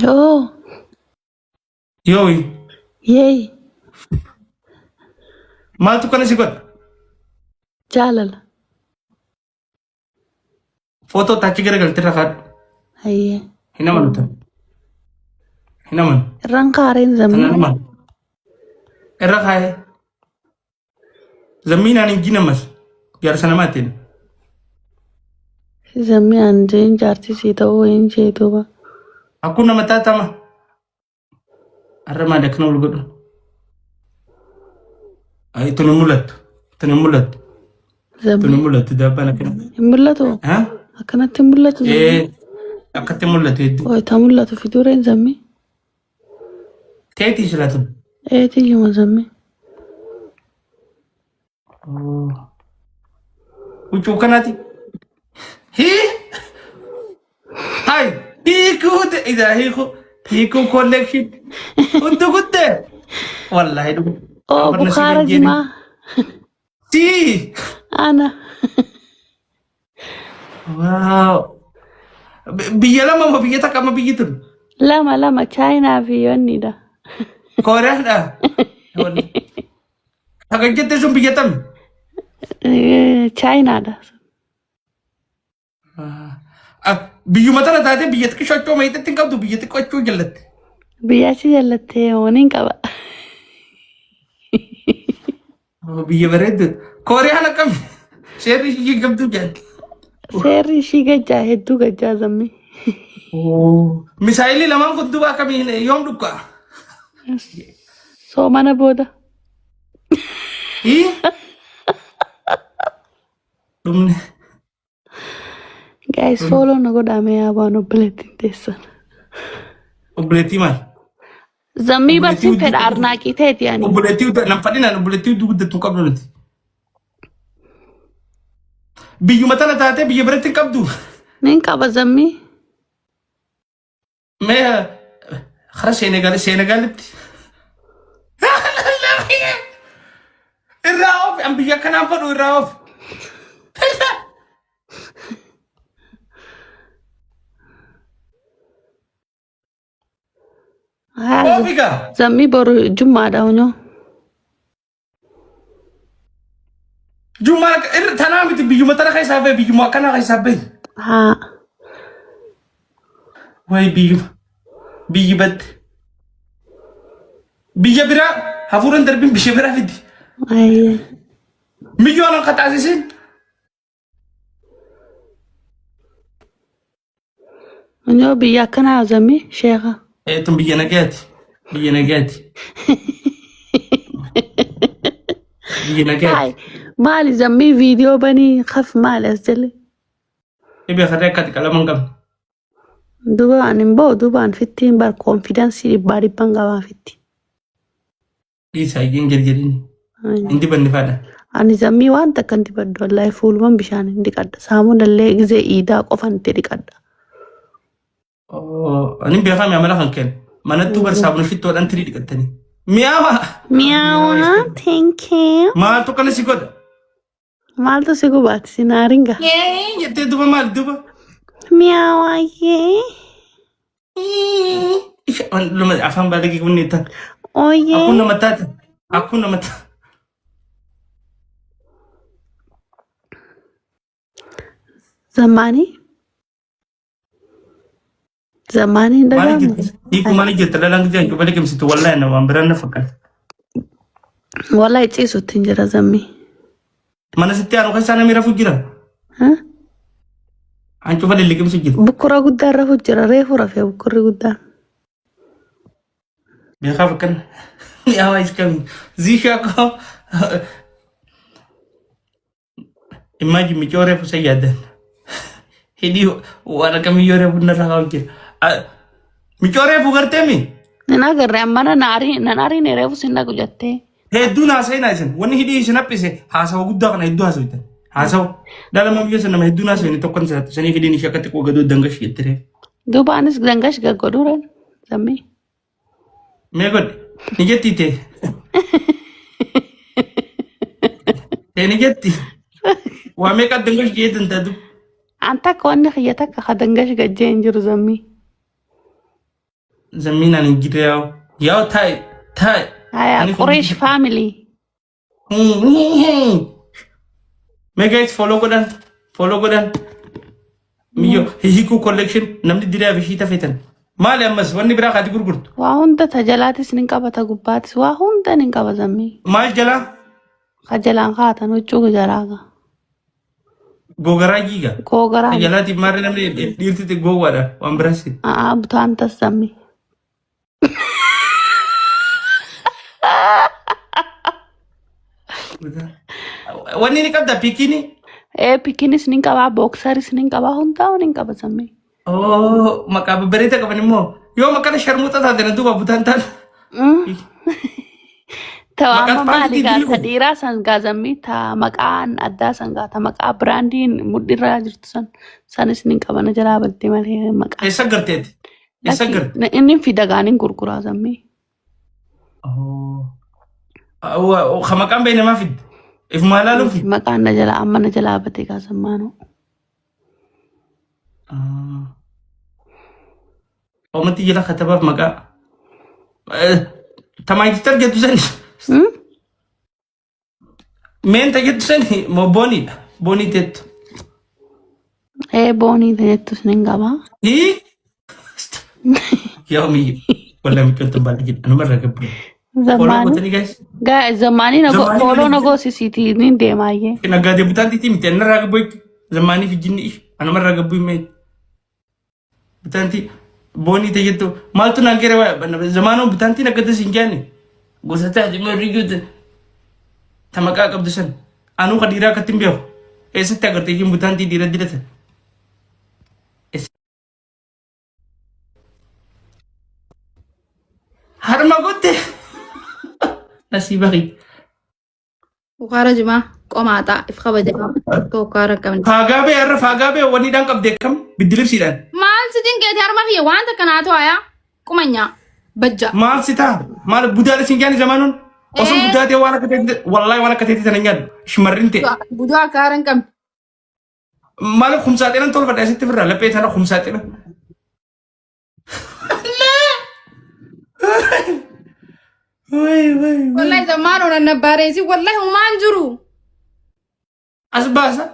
Yoo. Yooyi. Yeeyi. Maaltu kana si godha? Jaalala. Footoo tachi garagaltee rafaadhu. Hayyee. Hin amanu. Hin amanu. Irraan kaareen zammii. Tanaan irra kaayee. Zammiin ani hin jinamas. Jaarsa namaatiin. Zammii aan jeen jaarsisii ta'uu hin jeetuuba. Akkuma nama taatama. Arra maal akka nama godhu. Ay tuni mul'attu. Tuni mul'attu. Tuni mul'attu daabbaan akkana. Hin mul'atu. Akkanatti hin mul'atu. Akkatti mul'atu hedduu. Wayita mul'atu fidureen zammii. Teetii silatu. Eetiyyuma zammii. Huccuu kanaati. Hai hiikuu ta'idha hiikuu collection. Hudduu guddee. Wallahi dhugu. Oh Bukhara jimaa. Si. Ana. Wow. Biyya lama moo biyya takka amma biyyi tun? Lama China fi yoonnidha. Kooriyaadha. Akka jettee sun biyya tam? Chinaadha. Biyyuma tana taatee biyya xiqqoo shoccoo maayitatti hin qabdu biyya xiqqoo achuu jallatte. Biyyachi jallattee waniin qaba. Biyya bareeddu. Kooriyaan akkam seerri ishii qabdu jedhan. Seerri ishii gajjaa hedduu gajjaa zammii. Misaayilii lamaan kun duba akkamiin yoom dhukkaa? Soomana booda. Dhumne. Guys, solo na godhame yaabaan obboleettiin teessan. Obboleettii maal? Zammii barsiin fedha arnaaqii ta'eeti yaani. Obboleettii nam fadhinaan obboleettii guddattuu qabdu nuti. Biyyuma tana taatee biyya biratti hin qabdu. Nin qaba zammii. Mee hara Seenegaalitti. Irraa of an biyya kanaan fadhu irraa of. Zammii boru jummaadha hunyoo. Jummaa tanaa miti biyyuma tana keessaa bahe biyyuma akkanaa keessaa bahe. Haa. Wayi biyyi badde. Biyya biraa hafuuraan darbiin biyya biraa fiddi. Ayyee. Milyoona akka taasisin. Hunyoo biyya akkanaa zammii sheeka. Tun biyya nagaati. Biyya nagaati. Biyya nagaati. Maali zammii viidiyoo banii kaf maali as jale? Ibi akarree akkati qalaman qabna. Dubaan immoo dubaan fittiin bar konfidaansii dhibbaan qabaa fitti. Dhiisaa iyyeen jarjarini. Indi banni faadha. Ani zammii waan takka hin dibaddu wallahi fuuluman bishaan hin dhiqadha. Saamuun illee gizee iidaa qofan itti dhiqadha. Ani beekame amala kan kennu. Manattuu bar saabuna shittoodhaan tirii dhiqattanii. Mi'aawa. Mi'aawa. Thank you. Maaltu kana si godha? Maaltu si gubaati si naaringa? Jettee duba maal duba? Mi'aawa yee. Afaan baadagii kun ni ta'a. Oye. Aku nama taata. Aku nama taata. Zamani ndagamu. Iku mani jirta dalang jangan coba lagi mesti wallahi nama berana fakkan. Wallahi cisu tinjara zammi. Mana setiap orang sana mira fujira. Hah? An coba lagi mesti jira. Bukura gudda ra fujira refu rafe bukura gudda. Biar fakkan. Ya wais kami. Zisha kau. Imagine mi chore fu sayada. Hidi wala kami yore benar kau kira. Micore fugarte mi? Nana garre amana nari ne refu sinna gujatte. Heddu na sai na sin. Wani hidi sinapise hasawa gudda kana heddu hasawa tan. Hasawa dalam mo yesa nama heddu na sai ni tokkan sa sani hidi ni shakati ko gado dangash yettere. Duba anis dangash gagoduran zammi. Me god ni jetti te. Te ni jetti. Wa me ka dangash yetan tadu. Anta konni khiyata ka dangash gajje injur zammi. Zamina ni gidao. Yao tai. Haya, Quraysh family. Me guys follow godan. Miyo hiku collection namni diraa bishita fetan. Maali ammas wanni biraa kaati gurgurtu. Waa hunda tajalaatis nin qabata gubbaatis waa hunda nin qaba zammii. Maal jala? Kajalaan kaatan huccuu jalaaga. Gogaraa jiiga. Gogaraa. Tajalaatiif maarree namni dhiirtiti gowwaadha waan biraasi. Butaan tas zammii. Wanni ni qabda pikini? Pikinis nin qaba, booksaris nin qaba, hundaa nin qaba zammii. Oh, maqaa babbareeda qaban immoo yoo maqaan sharmuuxa taate na duuba butaan taan. Tawaama maali gaata dhiiraa san gaazamii ta maqaan addaa san gaata maqaa biraandiin mudhiirraa jirtu sanis nin qaba na jalaa badde malee maqaa. Eessa garteeti? Eessa garte? Inni fidagaanin gurguraa zammii. Ka maqaan bee namaa fidde? If maalaaluuf? Maqaan na jalaa amma na jalaa badde gaazammaanu. Omatti jala katabaaf maqaa. Tamaayitti argattu sani. Meen tajettu sani moo booniidha? Boonii teettu. Boonii teettus nin qaba. Yaa omiyyo. Walaa miqiltu baala jedha. Anuma irraa gabbu. Zamaanii fooloo nagoosisiitii nin deemaayyee. Naggaadee butaantiitii miti anna irraa gabbu zamaanii fi jinni ishi. Anuma irraa gabbu himee. Butaantii. Boonii tajettu maaltu naan gere zamaanoo butaantiin akkata siin jaanne gosa taate mariyyuuta ta maqaa qabdu san anuu ka dhiiraa akkatti hin beeku eessatti agartee hin butaantii dhiira didata harma gotte nasiiba qi Bukaara jimaa qomaata if kabajamaa tokkaara qabni. faagaabee har'a faagaabee wanni dhaan qabdee kam biddilibsiidhaan Maal sitiin keeti harma kiyya wanta kanaatu ayaa qumanya bajja. maal sitaa maal budaadha siin jaani zamaanuun osoo budaatee waan akka teetti wallaahi waan akka teetti sana nyaadhu shimarrin ta'e. Buduu akka haaran qabni. Maal kumsaaxinan tolfadha asitti firraa laphee sana kumsaaxina. Wallahi zamaan onan nabbareesi wallahi humaan jiru. Asbaasa.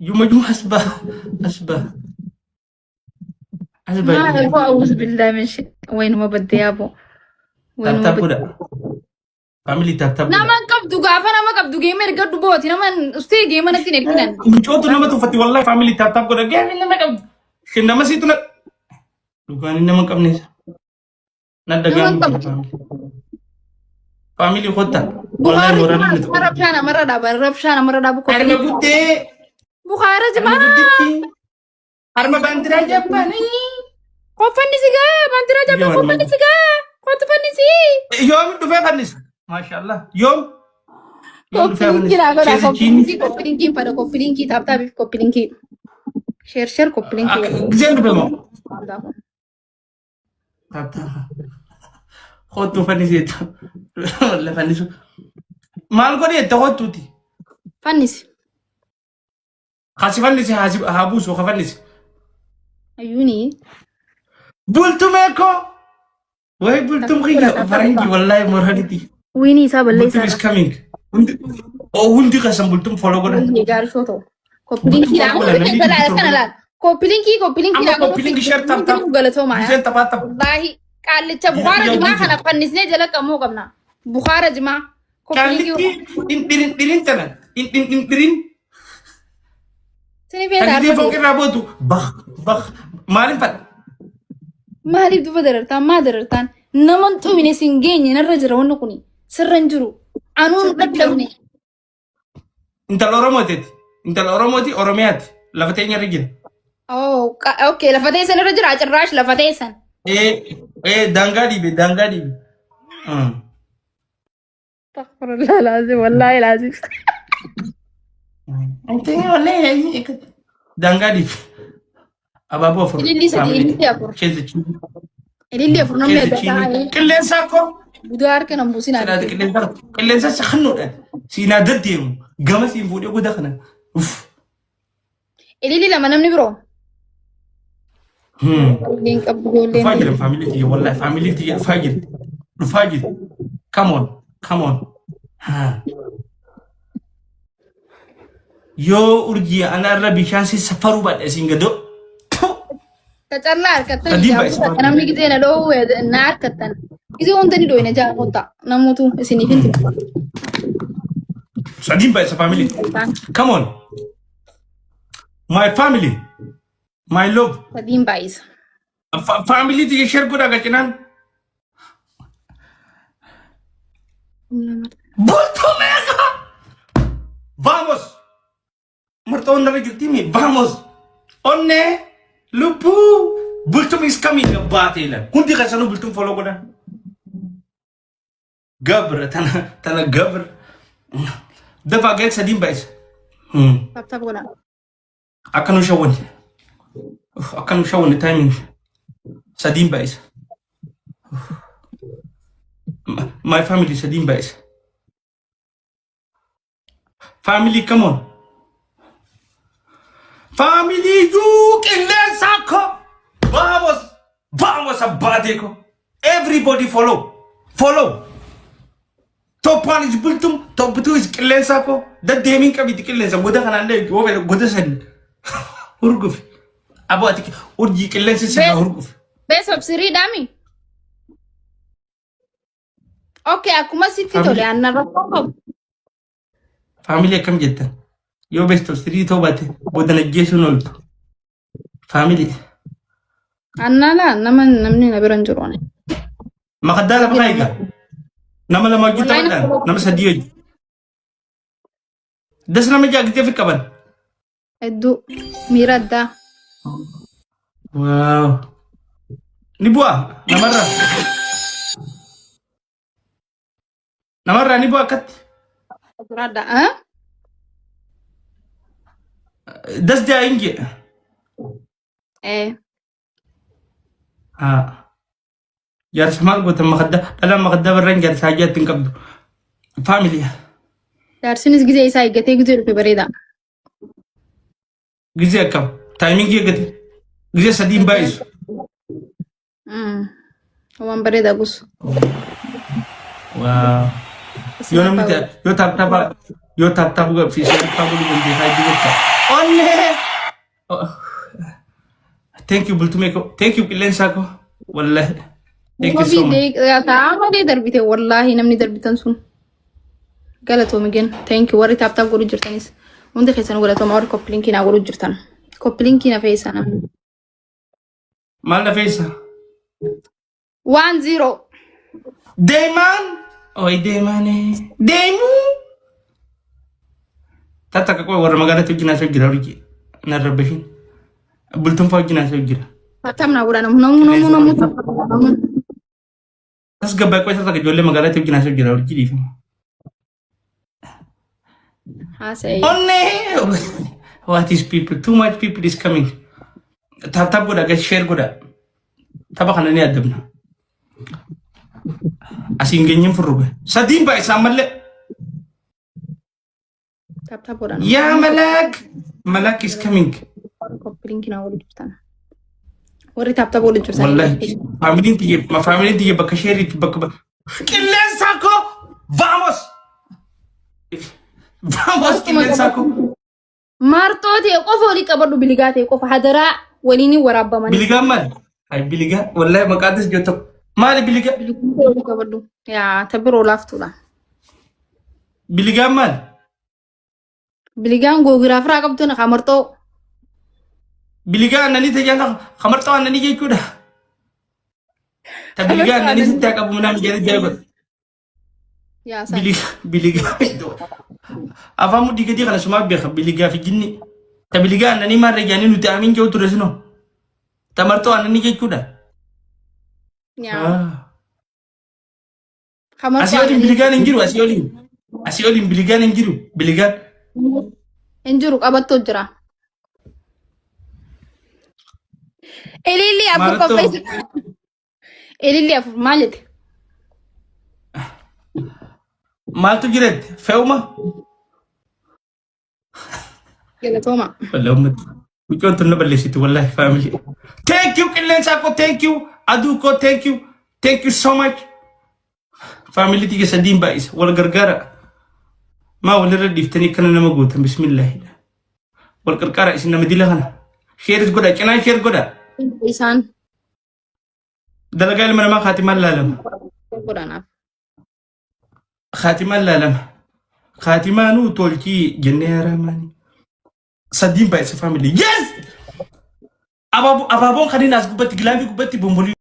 Juma asbaa. Asbaa. Maa ilfoo awwus billahi min shi waynuma baddee yaaboo. Tattaabudha. Family tattaabudha. Naman qabdu gaafa nama qabdu geema erga dubooti naman ustee geema natti nekkinan. Mucootu nama tuffatti wallahi family tattaabudha. Geemi nama qabdu. Shin nama siitu na. Dhugaanii nama qabneessa. Nadda gaamu. Family khotta. Wallahi mooraan miti. Rabshaana marra dhaabu. Harma guddee. Bukaara jimaa. Harma bandiraa jabbanii. Qoffanni sigaa bandiraa jabba qoffanni sigaa. Qottu fannisi. Yoom dhufee fannisa. Maashaallah. Yoom. Koppilinkii pada koppilinkii taaptaabiif koppilinkii. Sheer koppilinkii. Giseen dhufe moo? Hottuu fanniseetu. Walla fannisu. Maal godhee itti hottuuti? Fannisi. Hasi fannisi haa buusu haa fannisi. Ayyuuni. Bultumee koo. Wai bultum kiyya farangi wallahi morality. Winnie isaa balleessaa. Bultum is coming. Hundi kasan bultum follow godhan. Hundi gaarii shoo ta'u. Koppilinkii dhaan hundi kan kana laal. Koppilinkii dhaan Koppilinkii share tap tap. Galatoomaa. Giseen taphaa tapha. Wallaahi qaallicha Bukaara jimaa kana fannisnee jala qabmoo qabna. Bukaara jimaa. Qaallitti dhirin tana. Dhirin. Sini feetaa. Kan fooq irraa bootu. Maaliin fadha? Maaliif duba darartaan maa darartaan naman xumine sin geenye narra jira wanni kuni sirra hin jiru anuun dhaddabne. Intala Oromooti. Intala Oromooti Oromiyaati. Lafa teenya irra jira. Okay lafa teessan irra jira cirraash lafa teessan. Daangaa dhiibe. Astaghfirullah laazim wallahi laazim. Daangaa dhiibe. Abaaboo afur. Ililli afur namni adda qilleensa akkoo. Buduu harka nan buusinaa. Qilleensa saxannoodhaan siinaa deddeemu gama siin fuudhee goda kana. Ililli lama namni biroo. Ijoolleen qabdu ijoolleen. Fajr family tiye wallahi family tiye fajr. Fajr. Come on. Come on. Ha. Yo urji ana rabbi shansi safaru ba isin gado. Kacallaa harkattan Sadii ijaa baay'ee fuudha. Namni gitee na dhoowwee na harkattan. Gisee wanta ni dhoowwe na jaa kota. Namoota isiniif hin tibu. Sadin ba family. Come on. My family. My love. Sadiin baay'isa. Family tiye share goda gachinan. Bulto mega. Vamos. Marton na rigirtimi. Vamos. Onne. Lupu. Bultum is coming batela. Kundi kasano bultum follow goda. Gabr tana gabr. Dafa get sadin ba is. Tap godha. Akanu shawon. Akanu shawon timing. Sadin ba is. My family sadin ba is. Family, come on. Family, you can learn soccer. Vamos, vamos abadeko. Everybody follow, follow. Top one is bultum, top two is killen soccer. That deming kabiti killen sa goda kanande over goda san. Urguf. Abo atiki urji killen sa urguf. Best of Siri Dami. Okay, akkuma sitti tole anna rakkoo. Family kam jetta. Yo best of three tobate. Boda na jesu noltu. Family. Anna la namni na biran jiroone. Makadala pa kayo ka? Nama lama kita Wallahi ba? Nama sa diyo. Das nama jagit ya kaban. Hedduu miira addaa. Wow. Ni buah, namarra. Namarra ni buah kat. Adda Das dia inge. Ah. Yar samal gota makadda. Dalam makadda barang jar saja tingkap. Family. jaarsinis gisee isaa eeggatee gisee dhufe bareeda. Gize akam. Timing dia gati. Gize sadim bais. Waan bareeda gus. Wow. Yo namni yo tap tap ga fi sai ka bulu ngi hay digata. Onne. Thank you Bultumeko. Thank you Kilensako. Wallahi. Thank you so much. Taama dee darbite wallahi namni darbitan sun. Galatoom again. Thank you. Warri tap tap godhu jirtanis. Hundi keessan galatooma warri kopplinkii na godhu jirtan. Kopplinkii na feesa namni. Mal na feesa. 1-0. Dayman. Oi Daymane. Daymu. Tata ka ko warra magana tujina so gira riki. Na rabashin. Bultum fa jina so gira. Tatam na godha namu. Tas gabay ko sa jolle magana tujina so gira riki difa. Haasa'e. Onne. What is people? Too much people is coming. Tap tap goda guys share goda. Tabakana ni adabna. Asing ganyan furuga. Sadim ba isamalle? Tap tap godha namu. Ya Malak. Malak is coming. Kopplinkii na godhu jirtan. Warri tap tap godhu jirtan. Wallahi. Family tiye baka share baka. Kilensako. Vamos. Vamos Kilensako. Martooti qofa olii qabadhu biligaa ta'e qofa hadaraa waliin waraabamanii. Biliga mal. Ay biliga. Wallahi maqaadis joto. Mali biliga. Biligaa olii qabadhu. Yaa tabiroo laaftuudha. Biliga mal. Biligaan googiraaf raa qabdu na martoo. Biliga anani tajana khamarto anani jechuudha. Ta biliga anani sitta qabu munam jere jago. Yaa san. Biliga. Afamu digadi kana suma be biliga fi jinni. Ta biliga anani marre jani nuti amin jo turesno. Ta marto anani jechuudha. Yaa. Kamartoo. Asiolin biliga ningiru asiolin. Asiolin biliga ningiru. Biliga. Injiru qabattoo jira. Elilli afur qopheessi. Elilli afur maal jette? Maaltu jireet fe'uma. Galatooma. Walla ummati. Mucoon tun na balleessiti wallahi family. Thank you qilleensaa ko thank you aduu ko thank you. Thank you so much. Family tiga sadiin baay'isa wal gargaara. Maa walirra dhiiftanii kana nama gootan bismillaahi. Wal qarqaara isin nama dila kana. Sheeris godha cinaa sheer godha. Isaan Dalagaa ilma namaa kaatimaan laalama. godhanaaf. Kaatimaan laalama. Kaatimaanuu tolchii jennee haraamaanii. Sadiin baay'isa family. Yes! Abaaboon kan inni as gubbatti gilaafii gubbatti bombolii.